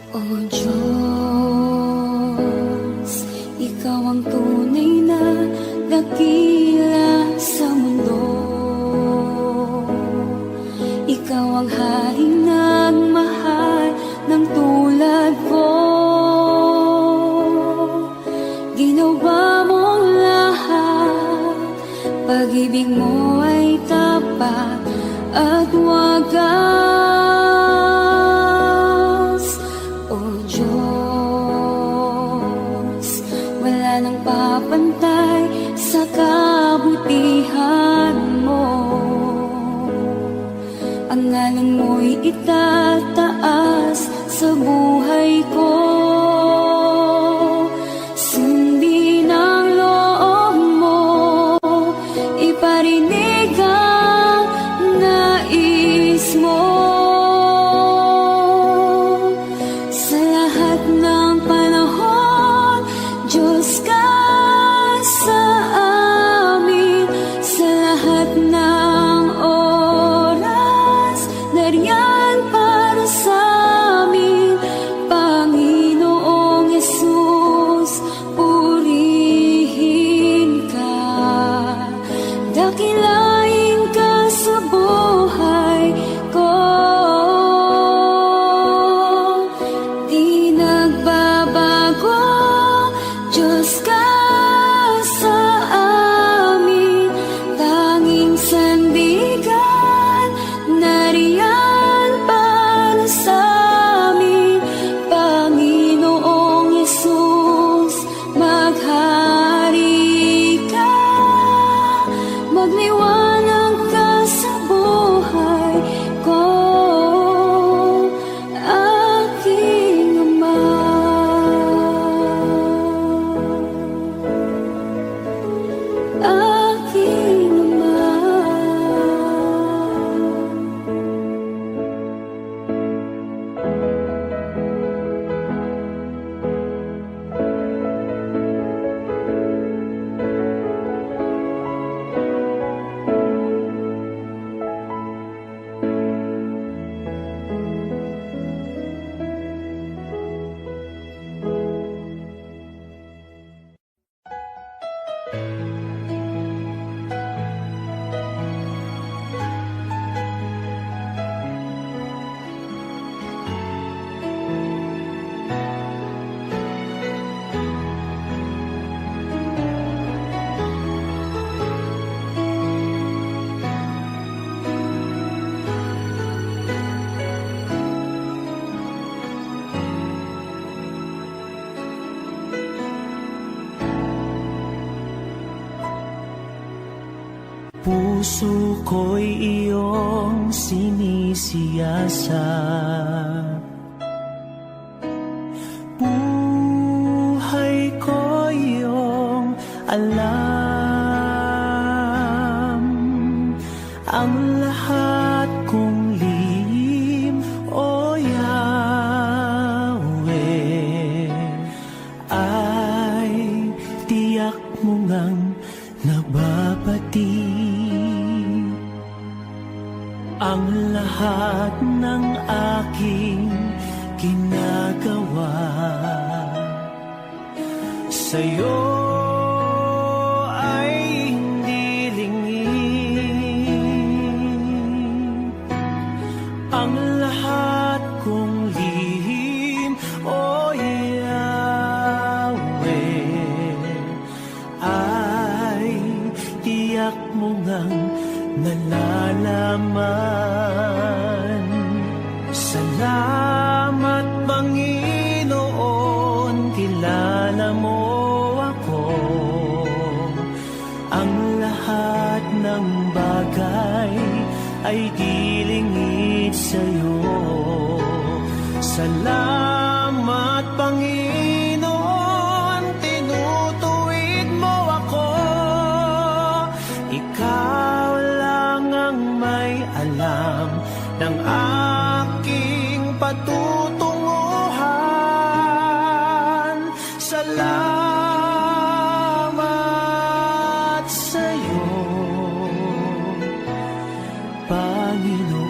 O Diyos, Ikaw ang tunay na dakila sa mundo. Ikaw ang haring nagmahal ng tulad ko. Ginawa mong lahat, pag-ibig mo ay tapat at wagas. O Diyos, wala nang papantay sa kabutihan mo. Ang ngalan mo'y itataas sa buhay ko. Sundin ang loob mo, iparinig ang nais mo. Sa lahat ng panahon, Diyos ka sa amin. Sa lahat ng oras, nariyan para sa amin. Panginoong Jesus, purihin ka. Dakilain ka sa buhay ko. Di nagbabago, Diyos ka sa amin. Tanging sandigan, nariyan para sa amin. Panginoong Jesus, maghari ka. Magliwanag ka sa buhay ko, aking Ama. Aking Ama. Puso ko'y iyong sinisiyasat, buhay ko iyong alam. Ang lahat kong lihim, O Yahweh, ay tiyak mo ngang nababati. Ang lahat ng aking ginagawa sa'yo ay hindi lingid. Ang lahat kong lihim, O Yahweh, ay tiyak mo ngang nalalaman. Salamat, Panginoon, kilala mo ako. Ang lahat ng bagay ay dilingid sa'yo. Salamat, Panginoon, tinutuwid mo ako. Ikaw lang ang may alam ng aking patutunguhan. Salamat sa'yo, Panginoon.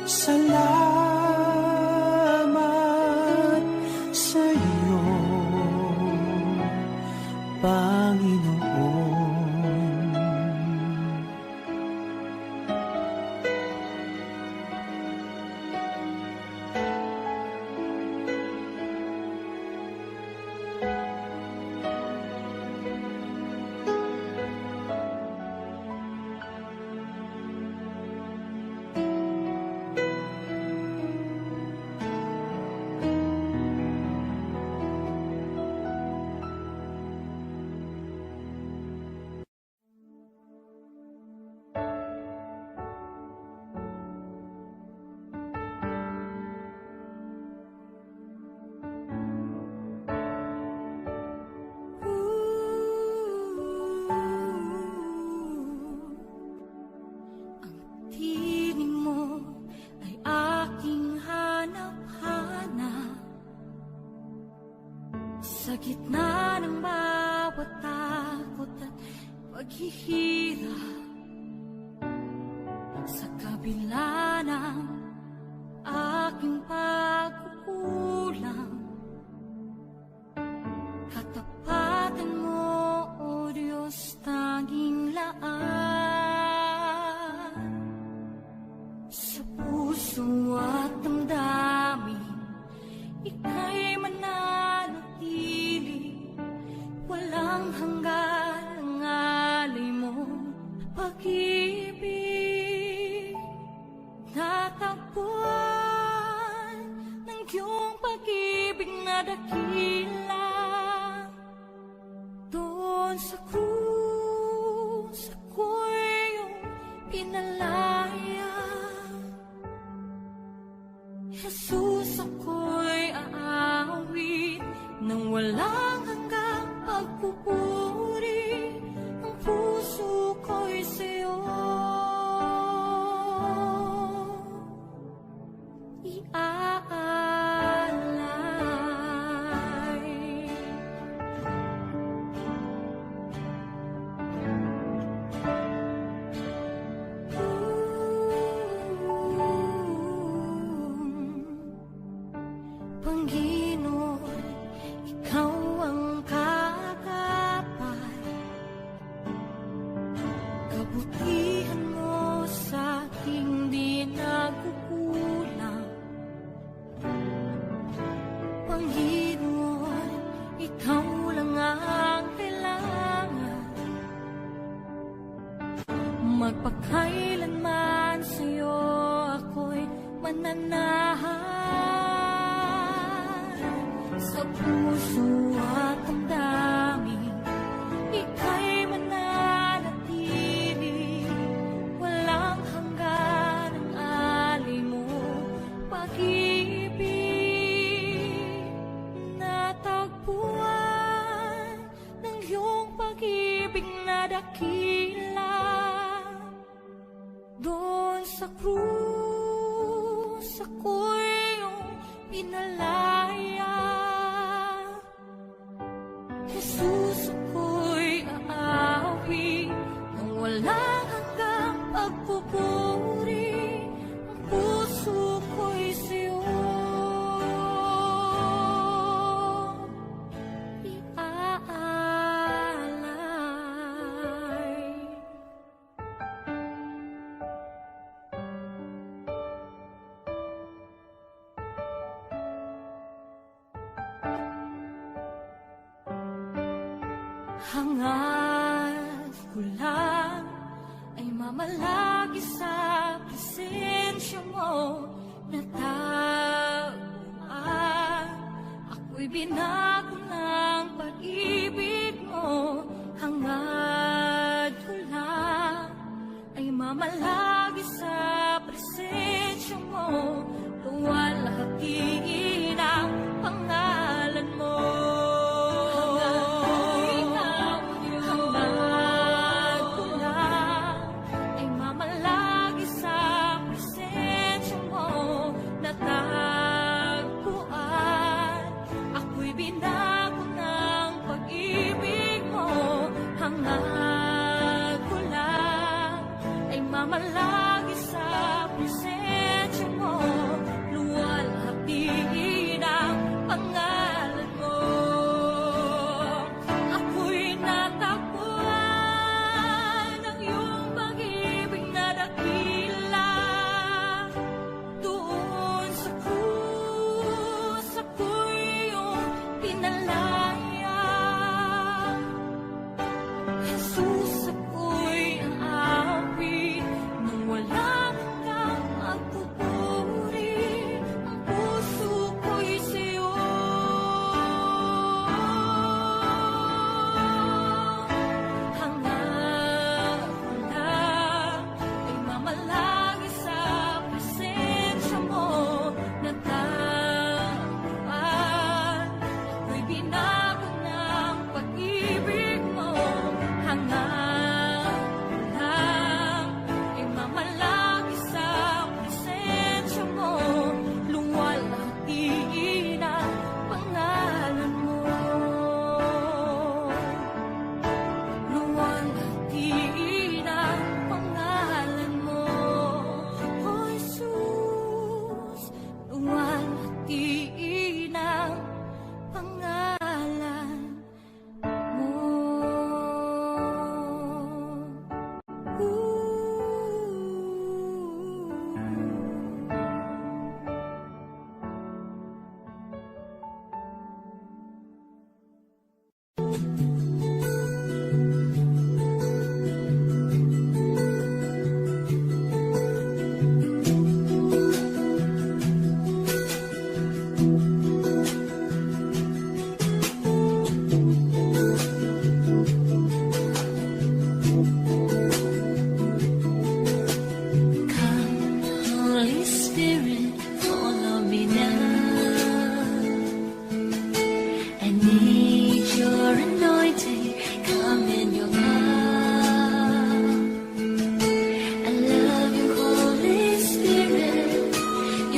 Salamat sa iyo, Panginoon. Sa gitna ng bawat takot at paghihirap, sa kabila ng aking pagkukulang, katapatan mo, O Diyos, tanging laan. Sa puso at damdamin, ika'y mananatili, walang hanggan ang alay mo, pag-ibig. Natagpuan ng iyong pag-ibig na dakila, doon sa krus ako'y iyong pinalaya. Jesus, ako'y aawit nang walang hanggang pagpupuri. Ang puso ko'y sa'yo iaalay. Panginoon, ikaw ang kagapay, kabutihan mo sa aking di nagkukulang. Panginoon, ikaw lang ang kailangan, magpakailanman sa'yo ako'y mananahan. Sa puso at damdamin, ika'y mananatili, walang hanggan ang alay mo, pag-ibig. Natagpuan ng iyong pag-ibig na dakila, doon sa krus ako'y iyong pinalaya. Jesus, ako'y aawi nang walang hanggang pagpupuri. Ang puso ko'y sa'yo iaalay. Hangad ko lang ay mamalagi sa presensya mo, natagpuan. Ako'y binago ng pag-ibig mo. Hangad ko lang ay mamalagi sa presensya mo, luwalhati ang pangalan mo. Hangad ko lang ay mamalagi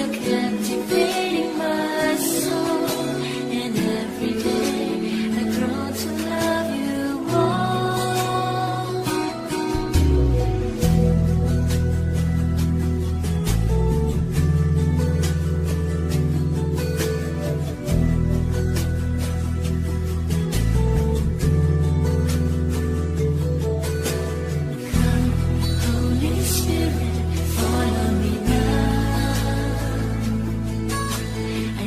you're captivating my soul, and every day I grow to love you more. Come, Holy Spirit, follow me now. I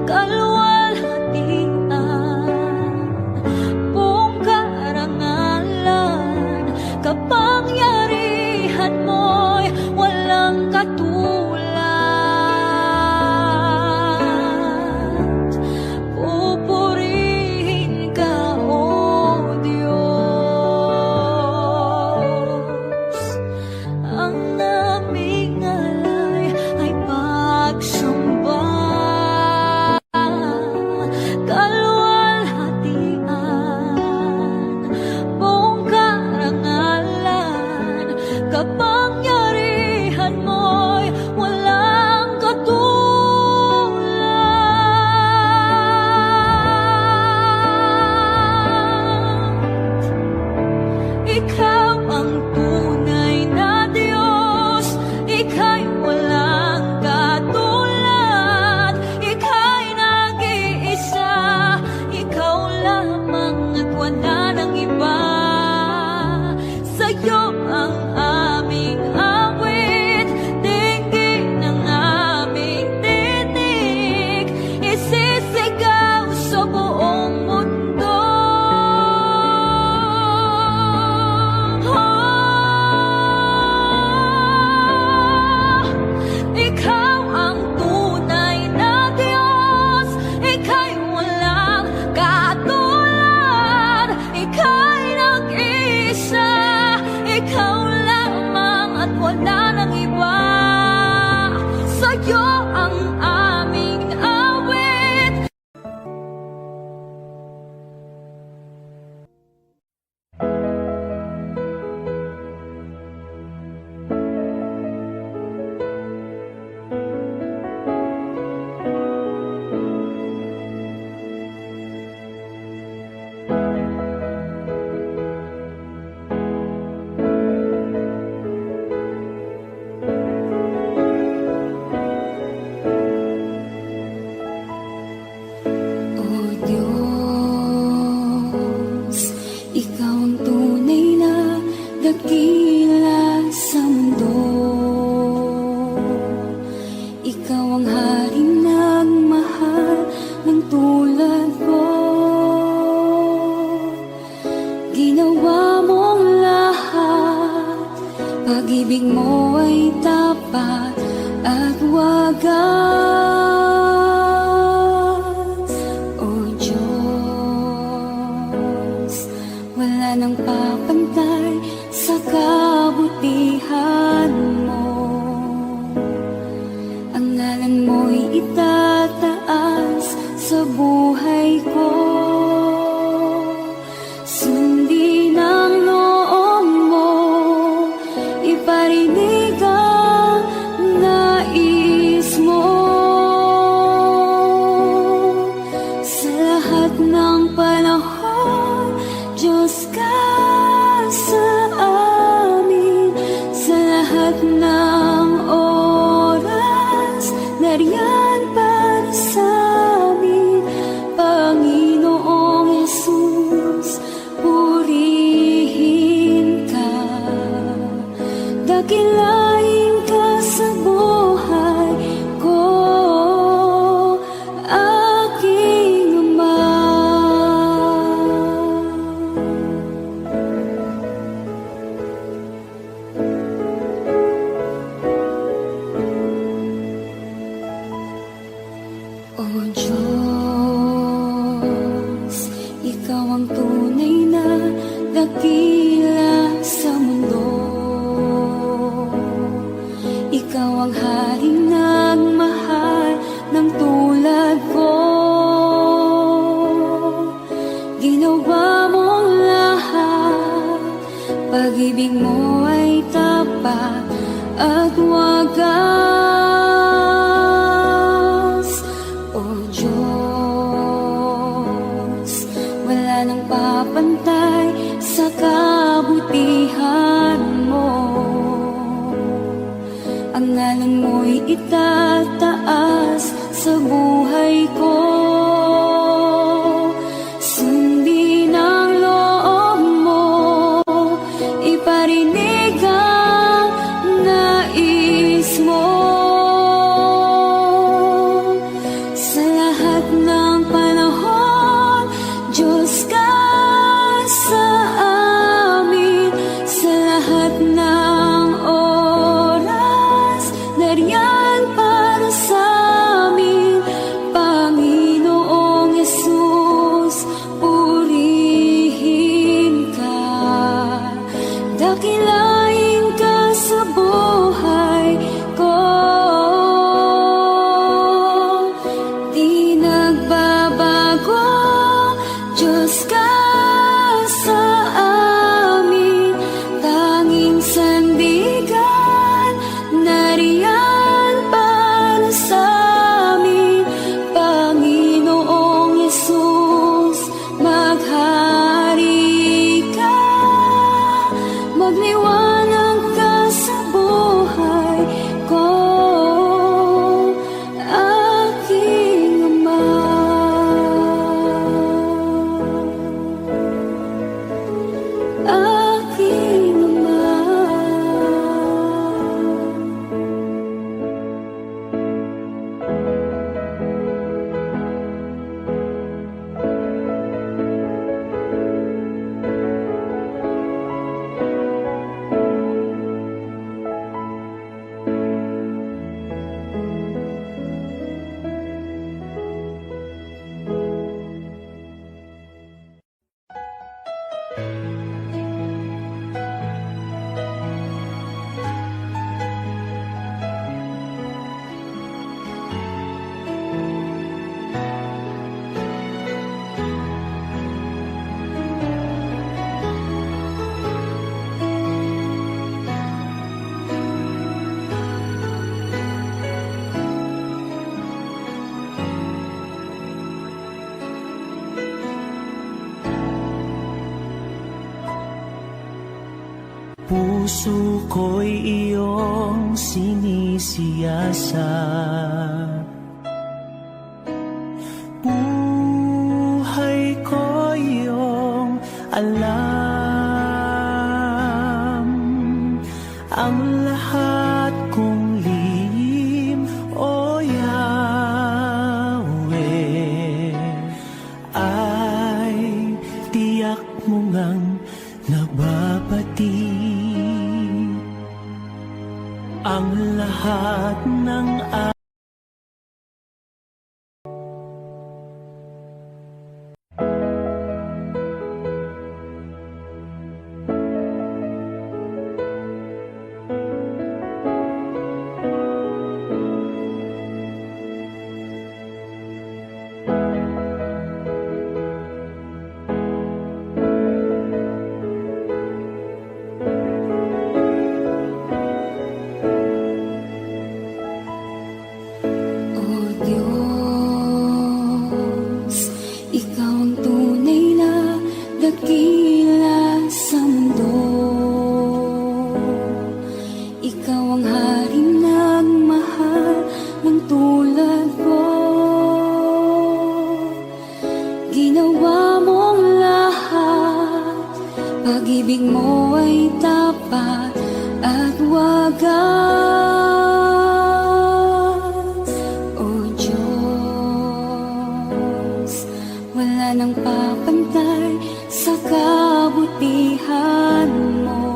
kaluwalhatian, buong karangalan, kapangyarihan mo'y walang katulad. Pupurihin ka, O Diyos, ang aming alay ay pagsamba. Kaluwalhatian, buong karangalan, kapangyarihan mo'y walang katulad. Ikaw ang tunay na Diyos, ika'y walang katulad, ika'y nag-iisa, ikaw lamang at wala nang iba. Sa'yo ang aming awit, dinggin ang aming tinig, isisigaw sa buong mundo. Ikaw ang tunay na Diyos, ika'y walang katulad, ika'y nag-iisa, ikaw lamang at wala nang iba. Sa'yo ang aming awit. O Diyos, ikaw ang tunay na dakila sa mundo. Ikaw ang haring nagmahal ng tulad ko. Ginawa mong lahat, pag-ibig mo ay tapat at wagas. O Diyos, wala nang papantay sa kabutihan mo. Ang ngalan mo'y itataas sa buhay ko. Sundin ang loob mo, iparinig ang nais mo. Sa lahat ng panahon, Diyos ka sa amin. Sa lahat ng oras, nariyan para sa amin. Panginoong Jesus, purihin ka, dakilain ka sa buhay ko, aking Ama. O Diyos, ikaw ang tunay na dakila sa mundo. Ikaw ang haring nagmahal ng tulad ko. Ginawa mong lahat, pag-ibig mo ay tapat at wagas. O Diyos, wala nang papantay sa kabutihan mo. Ang ngalan mo'y itataas sa buhay ko. Sundin ang loob mo, iparinig ang nais mo. Sa lahat puso ko'y iyong sinisiyasat. Buhay ko iyong alam, ang lahat kong lihim, O Yahweh, ay tiyak mo ngang nababati. Ang lahat ng O Diyos, Ikaw ang tunay na dakila sa mundo. Ikaw ang haring nagmahal ng tulad ko. Ginawa mong lahat, pag-ibig mo ay tapat at wagas. O Diyos, wala nang papantay sa kabutihan mo.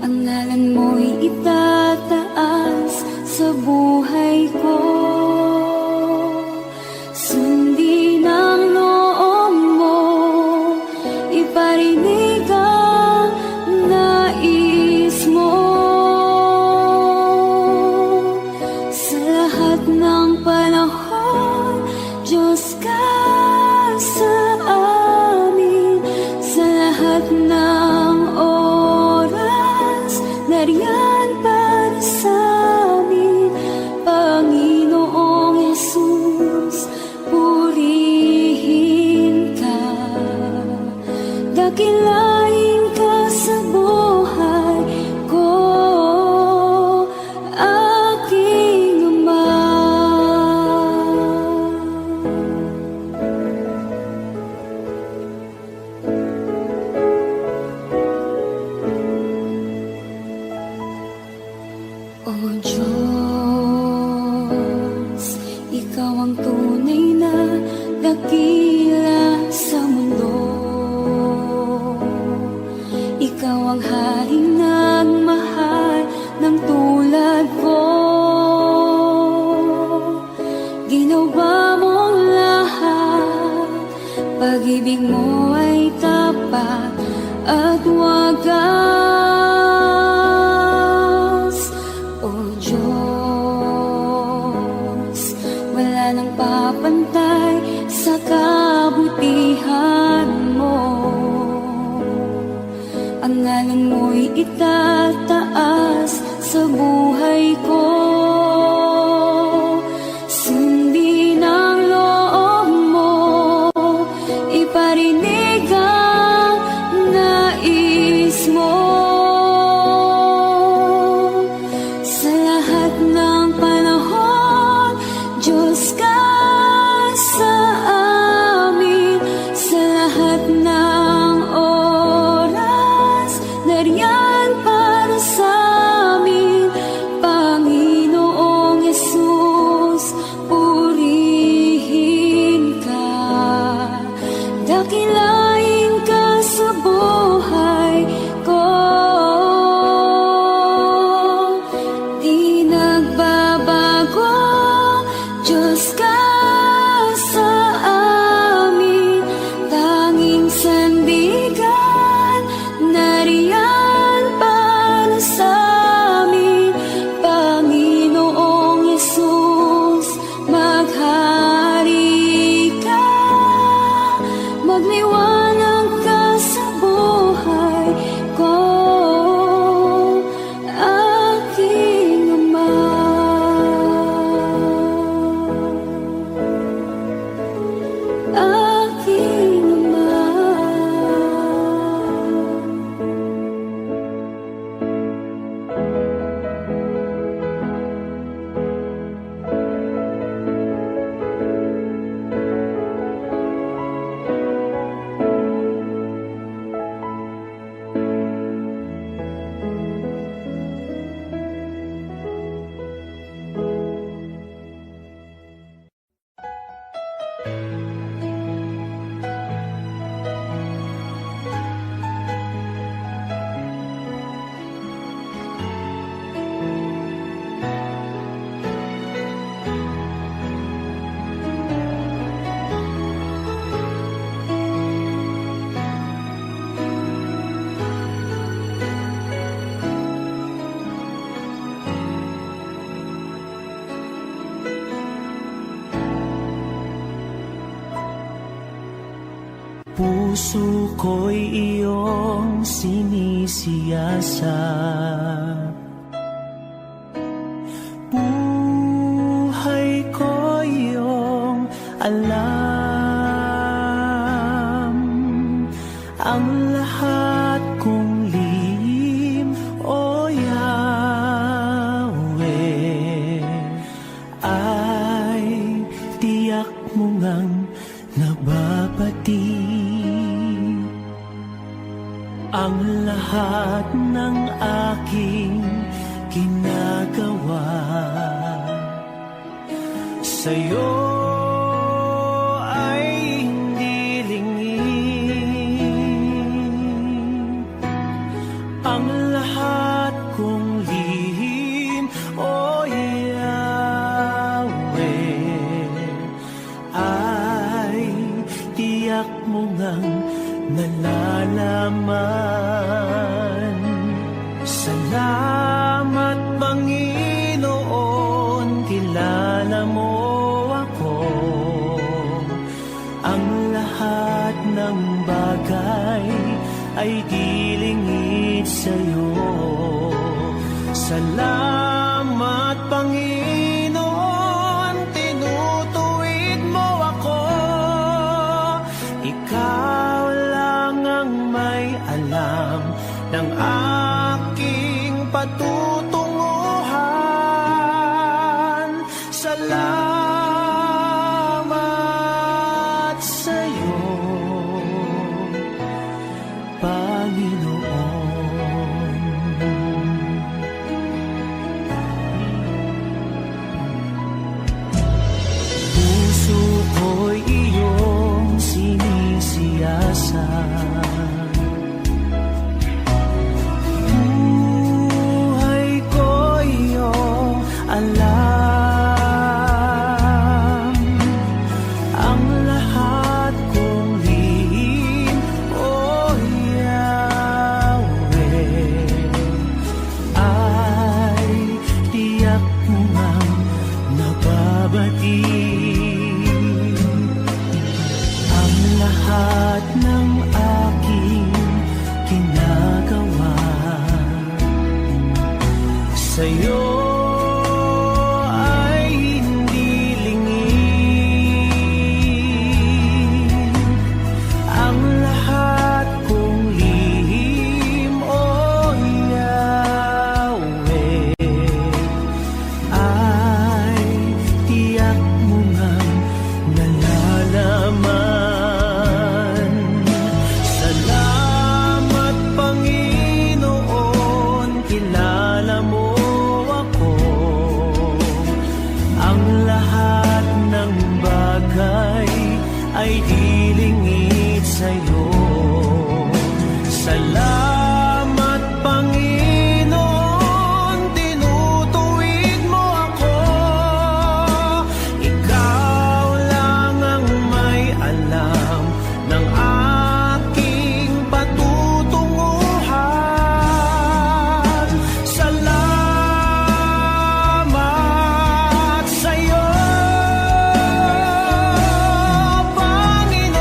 Ang ngalan mo'y itataas sa buhay ko. Sundin ang loob mo, iparinig ang nais mo. Sa lahat ng panahon, Diyos ka sa amin. Sa lahat ng oras, nariyan para sa amin. Panginoong Yesus, purihin ka. Dakilain ka sa buhay ko, aking Ama. O Diyos, Ikaw ang tunay na dakila sa mundo. Ikaw ang haring nagmahal ng tulad ko. Ginawa mong lahat, pag-ibig mo ay tapat at wagas. O Diyos, wala nang papantay sa kabutihan mo. Ang ngalan mo'y itataas sa buhay ko. Sundin ang loob mo, iparinig ang nais mo. Sa lahat ng panahon, Diyos ka sa amin. Sa lahat ng oras, nariyan para sa amin. Panginoong Yesus, purihin ka. Dakilain ka sa buhay ko. Di nagbabago, Diyos ka sa amin. Tanging sandigan, nariyan para sa amin. Panginoong Yesus, maghari ka. Magliwanag ka sa buhay ko, aking Ama. Puso ko'y iyong sinisiyasat, buhay ko iyong alam, ang lahat kong lihim, O Yahweh, ay tiyak mo ngang nababati. Ang lahat ng aking ginagawa sa'yo ay hindi lingid. Ang lahat kong lihim, O Yahweh, ay tiyak mo ngang nalalaman. Salamat, Panginoon, kilala mo ako. Ang lahat ng bagay ay dilingid sa'yo. Salamat, Panginoon, tinutuwid mo ako. Ikaw lang ang may alam ng aking patutunguhan. Salamat sa'yo, Panginoon. Puso ko'y iyong sinisiyasat, buhay ko iyong alam, ang lahat kong lihim, O Yahweh, ay tiyak mo ngang nababati. Ang lahat ng aking ginagawa sa'yo ay hindi lingid. Ang lahat kong lihim, O Yahweh, ay tiyak mo ngang nalalaman. Salamat, Panginoon, kilala mo ako. Ang lahat ng bagay ay dilingid sa'yo. Salamat, Panginoon, tinutuwid mo ako. Ikaw lang ang may alam ng aking patutunguhan. Salamat sa'yo, Panginoon.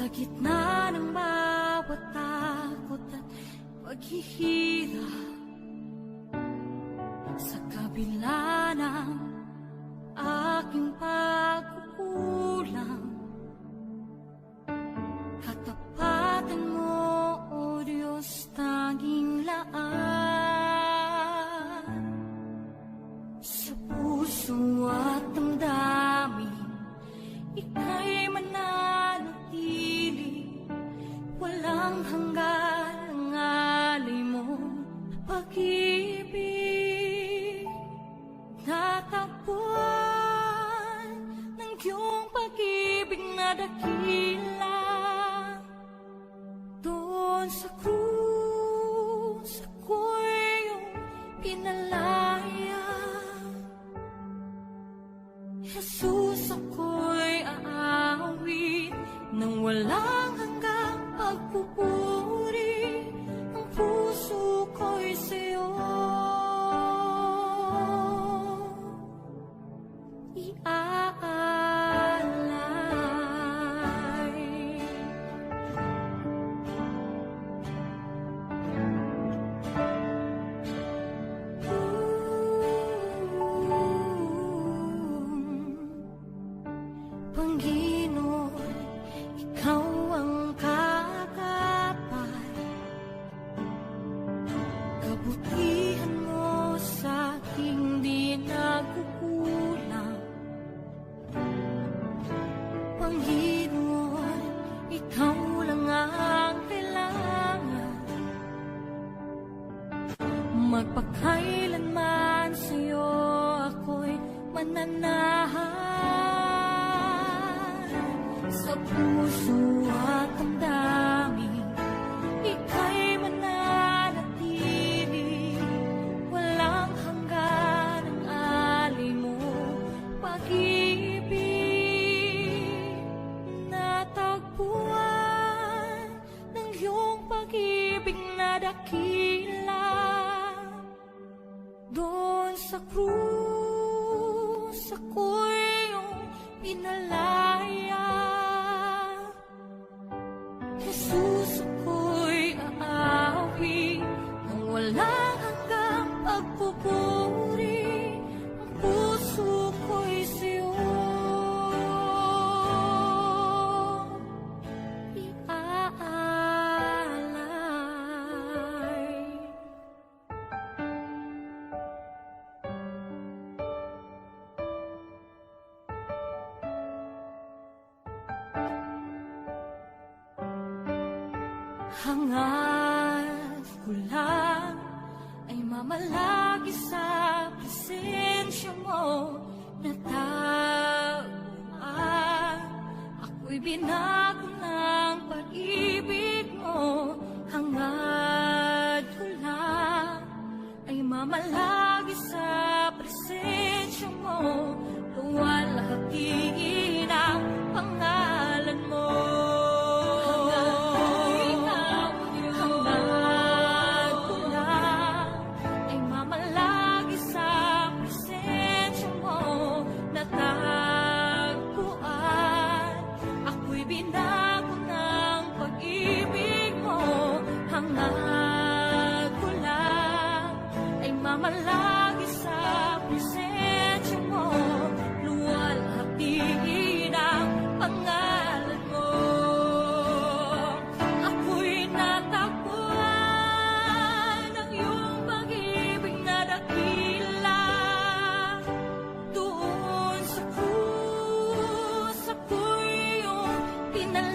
Sa gitna ng bawat takot at paghihirap, sa kabila ng aking pagkukulang, katapatan mo, O Diyos, tanging laan. Sa puso at damdamin, ika'y mananatili, walang hanggan ang alay mo pag-ibig. Natagpuan ng iyong pag-ibig na dakila, doon sa krus ako'y iyong pinalaya. Jesus, ako'y aawit nang walang hanggang pagpupuri. Ang puso ko'y sa'yo iaalay. Panginoon, ikaw ang kagapay, kabutihan mo sa aking di nagkukulang. Panginoon, ikaw lang ang kailangan, magpakailanman sa'yo ako'y mananahan. Sa puso at damdamin, ika'y mananatili, walang hanggan ang alay mo pag-ibig. Natagpuan ng iyong pag-ibig na dakila, doon sa krus ako'y iyong pinalaya. Jesus, ako'y aawit nang walang hanggang pagpupuri. Ang puso ko'y sa'yo iaalay. Hangad ko lang ay mamalagi sa presensya mo, natagpuan. Ako'y binago ng pag-ibig mo. Hangad ko lang ay mamalagi sa presensya mo, luwalhati ang pangalan mo. Binago ng pag-ibig mo, hangad ko lang ay mamalagi sa presensya mo, luwalhati ang pangalan mo. Ako'y natagpuan ng iyong pag-ibig na dakila, doon sa krus ako'y iyong pinalaya.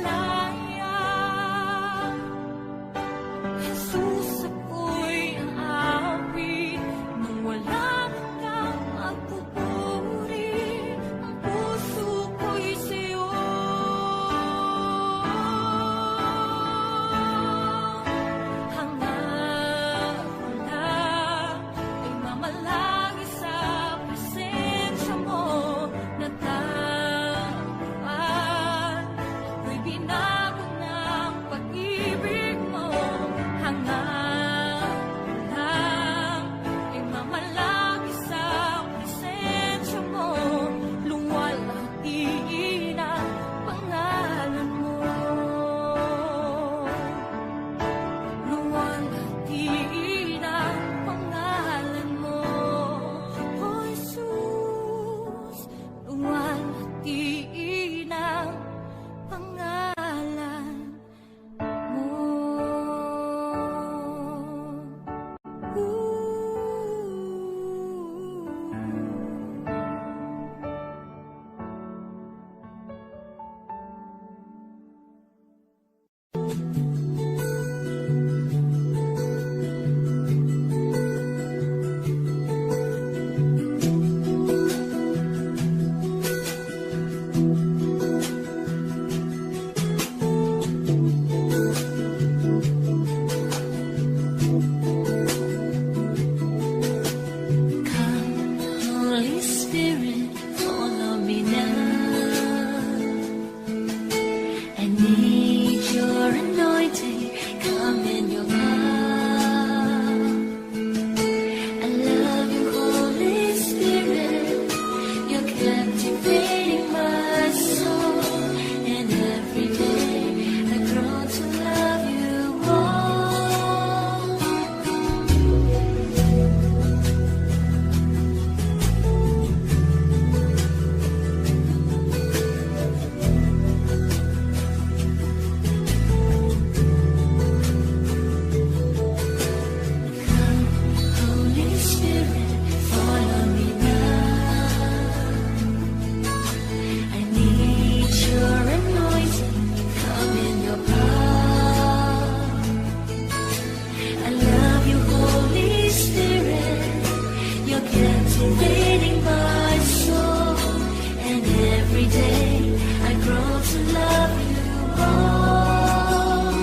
to love you all.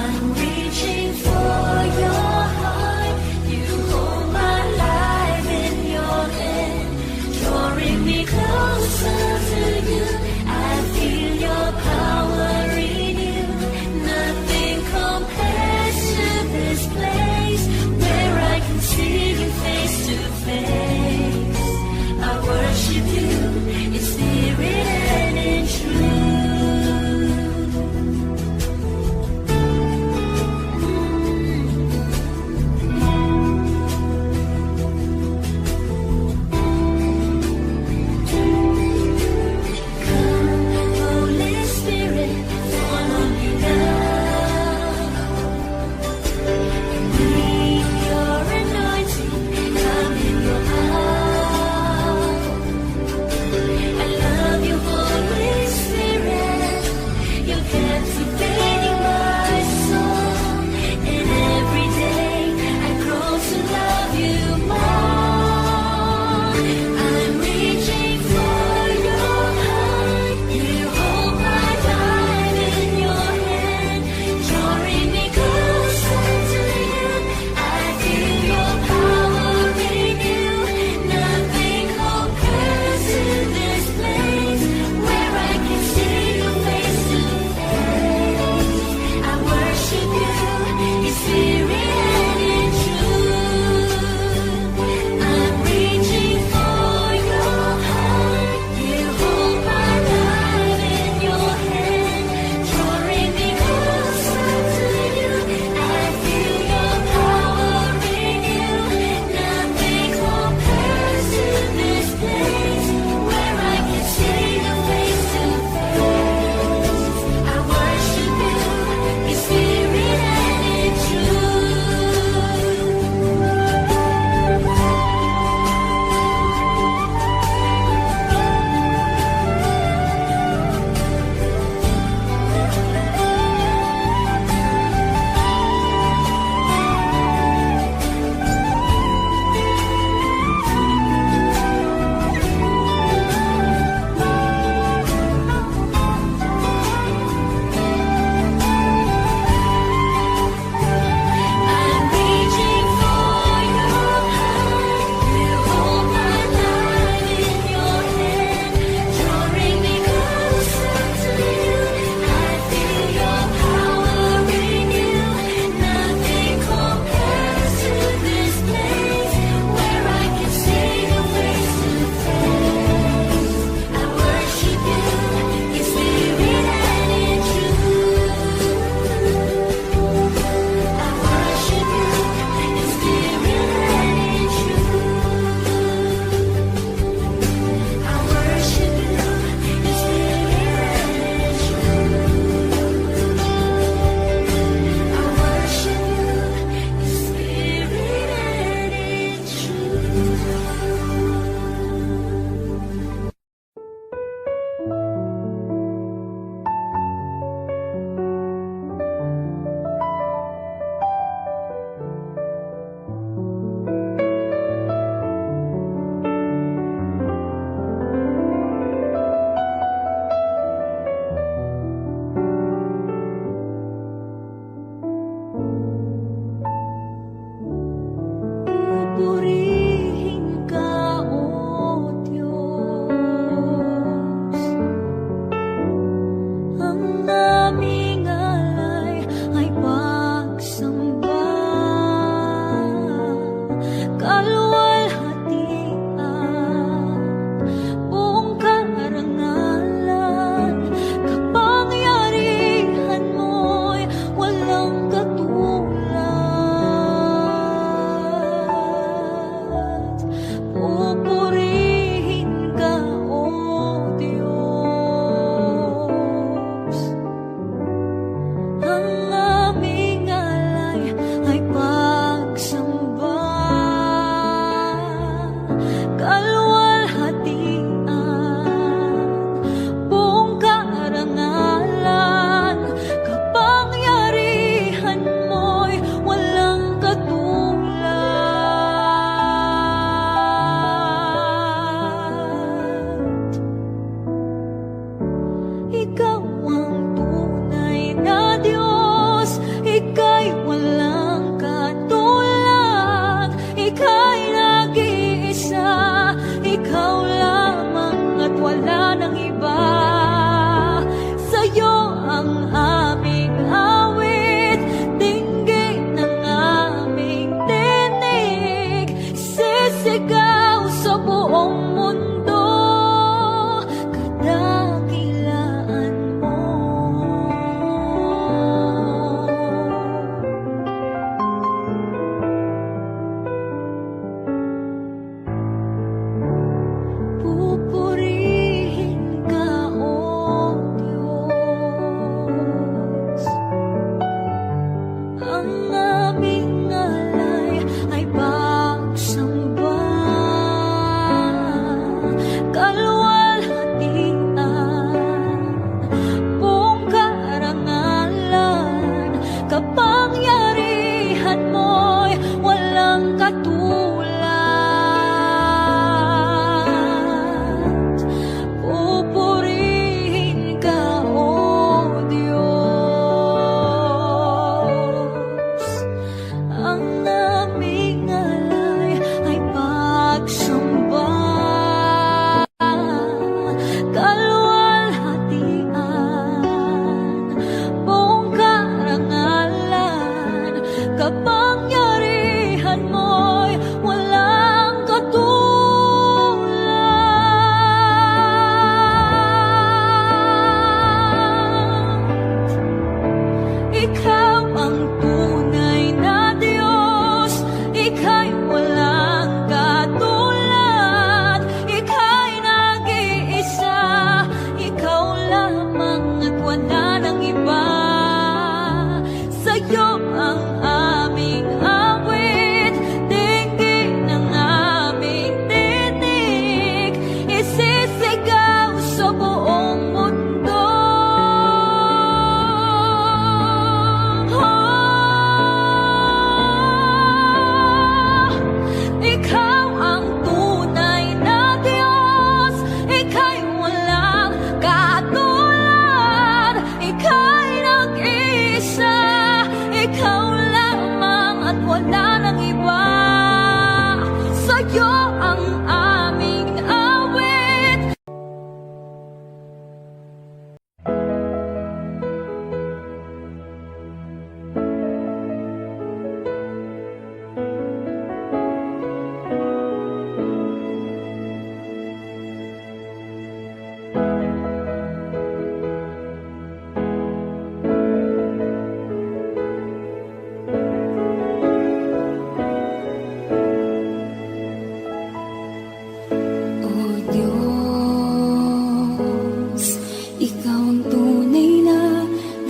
I'm reaching for your heart. You hold my life in your hand, drawing me closer to you. I feel your power in you. Nothing compares to this place where I can see you face to face. I worship you in spirit and in truth.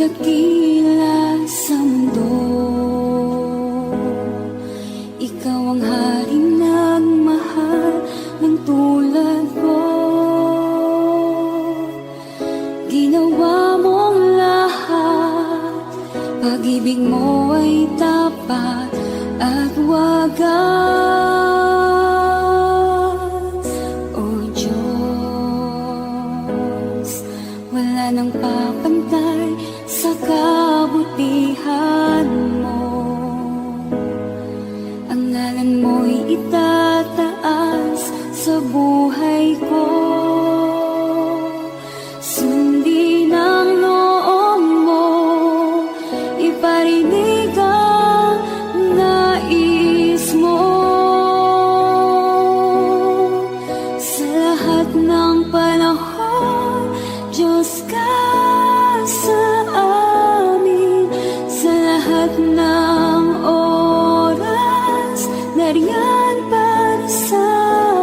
dakila sa mundo. Ikaw ang haring nagmahal ng tulad ko. Ginawa mong lahat, pag-ibig mo ay tapat at wagas. O Diyos, wala nang papantay sa kabutihan mo. Ang ngalan mo'y itataas sa buhay ko. Sundin ang loob mo, iparinig ang nais mo. Sa lahat ng panahon, Diyos ka sa amin. Sa lahat ng oras, nariyan para sa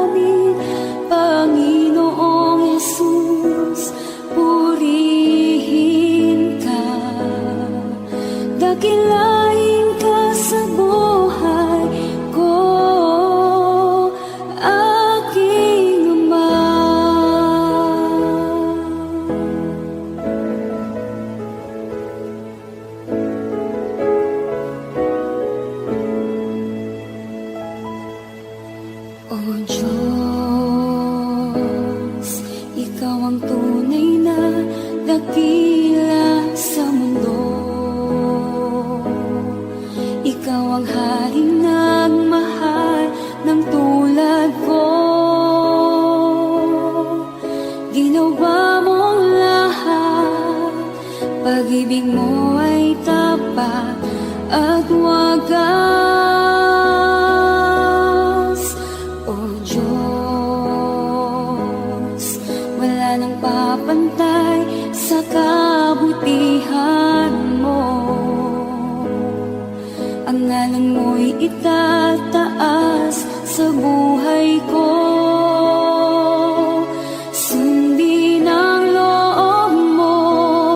amin. Panginoong Jesus, purihin ka. Dakilain ka sa buhay ko, aking Ama. O Diyos, ikaw ang tunay na dakila sa mundo. Ikaw ang haring nagmahal ng tulad ko. Ginawa mong lahat, pag-ibig mo ay tapat at wagas. O Diyos, wala nang papantay sa kabutihan mo. Ang ngalan mo'y itataas sa buhay ko. Sundin ang loob mo,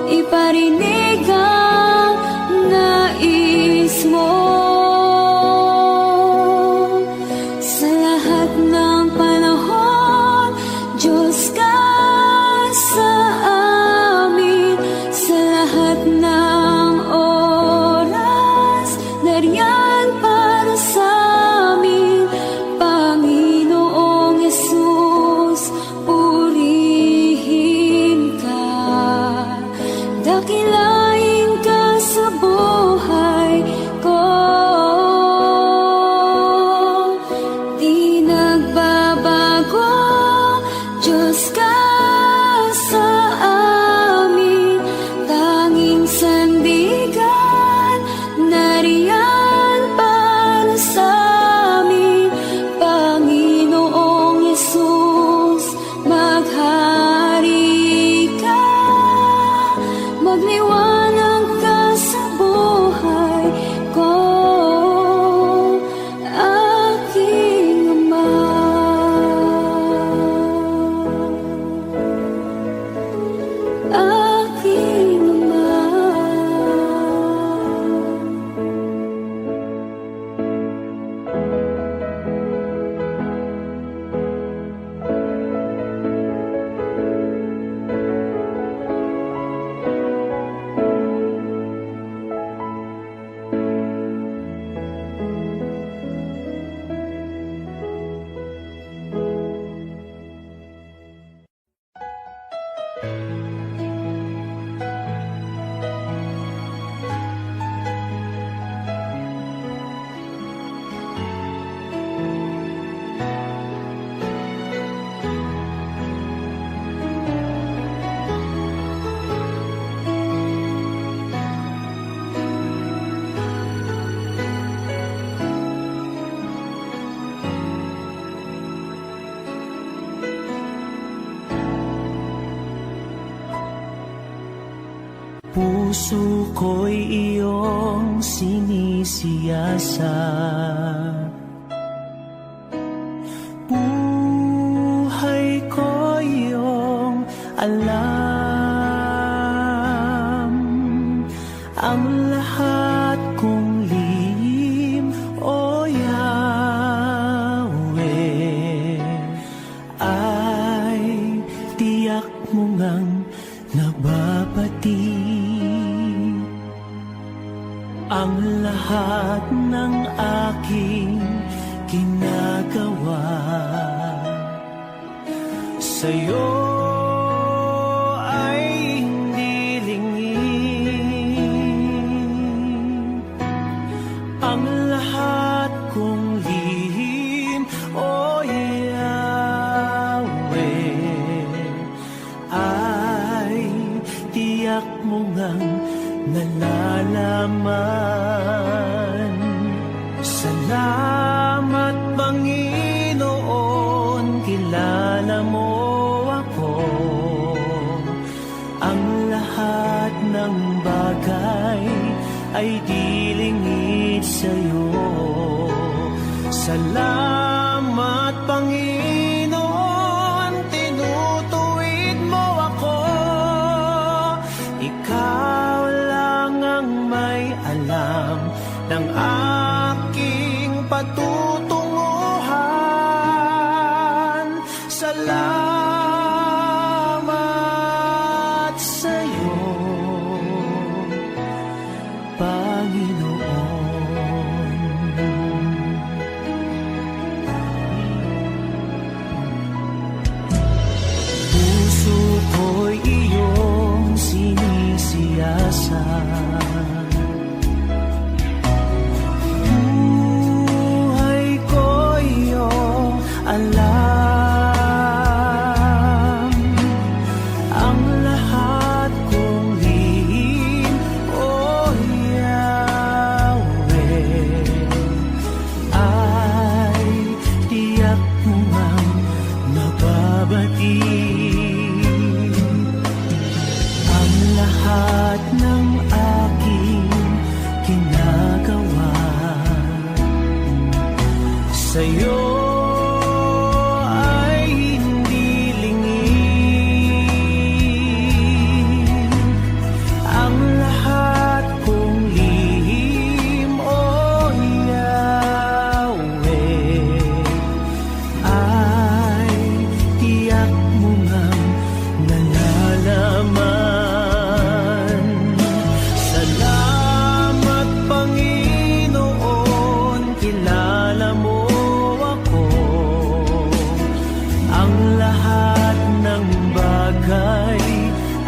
iparinig ang nais mo. Sa lahat ng panahon, Diyos ka sa amin. Sa lahat ng oras, nariyan para sa amin. Panginoong Jesus, purihin ka. Dakilain ka sa buhay ko. Di nagbabago, Diyos ka sa amin. Tanging sandigan, nariyan para sa amin. Panginoong Jesus, maghari ka. Magliwanag ka sa buhay ko, aking Ama. Aking Ama. Puso ko'y iyong sinisiyasat. Buhay ko iyong alam. ang lahat kong lihim, O Yahweh, ay tiyak mo ngang nababati. Ang lahat ng aking ginagawa sa'yo ay hindi lingid. Ang lahat kong lihim, O Yahweh, ay tiyak mo ngang nalalaman. Salamat, Panginoon, kilala mo ako. Ang lahat ng bagay ay dilingid sa'yo. Salamat, Panginoon, tinutuwid mo ako. Ikaw lang ang may alam ng aking patutunguhan. Salamat sa'yo, Panginoon. Puso ko'y iyong sinisiyasat. Alam ang lahat kong lihim, O Yahweh, ay tiyak mo ngang nababati. Ang lahat ng aking ginagawa sa'yo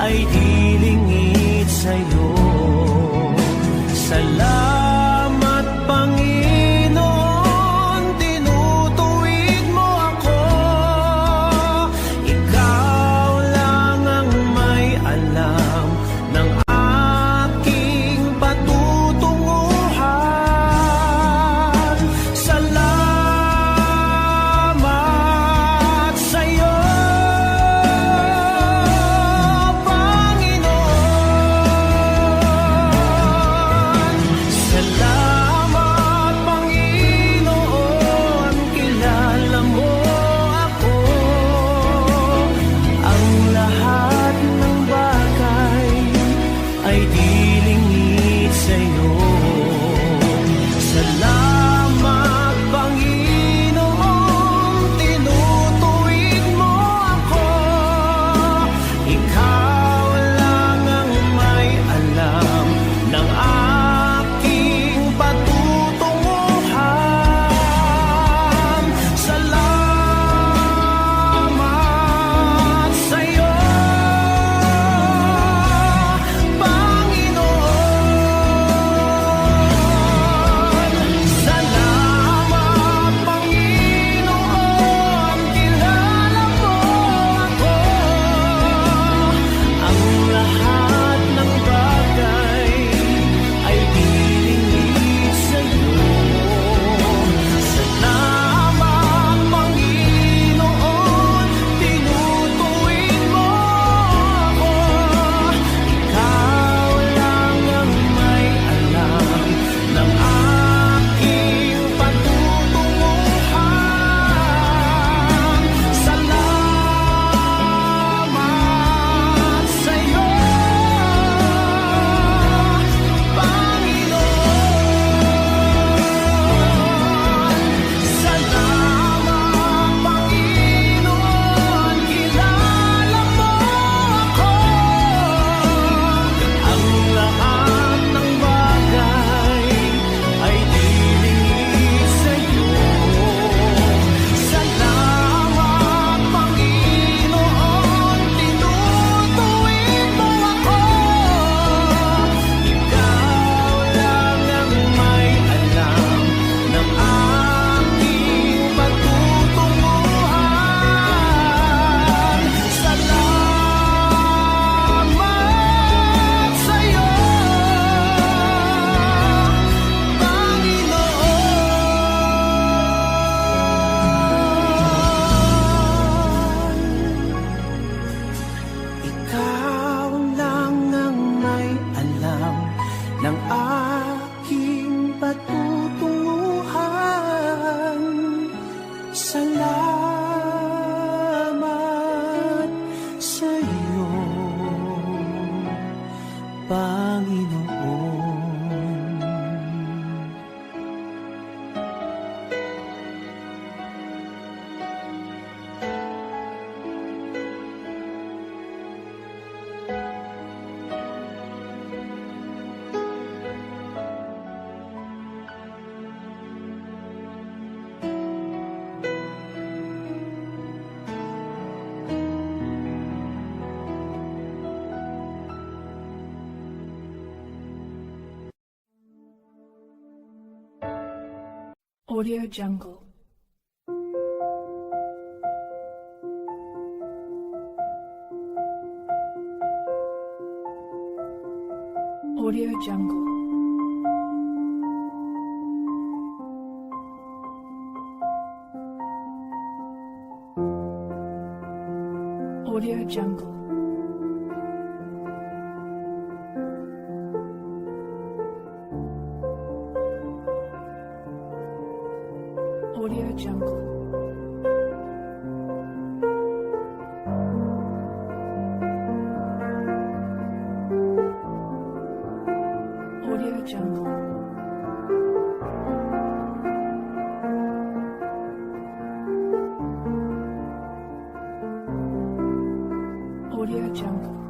ay dilingid sa'yo. Salamat, Panginoon, tinutuwid mo ako. Ikaw lang ang may alam ng aking patutunguhan. Salamat sa'yo, ay dilingid sa'yo. Salamat, Panginoon, tinutuwid mo ako. Ikaw lang ang may alam ng aking patutunguhan. Salamat sa'yo, Panginoon. Audio Jungle. Audio Jungle. Audio Jungle. Audio Jungle. Audio Jungle. Audio Jungle.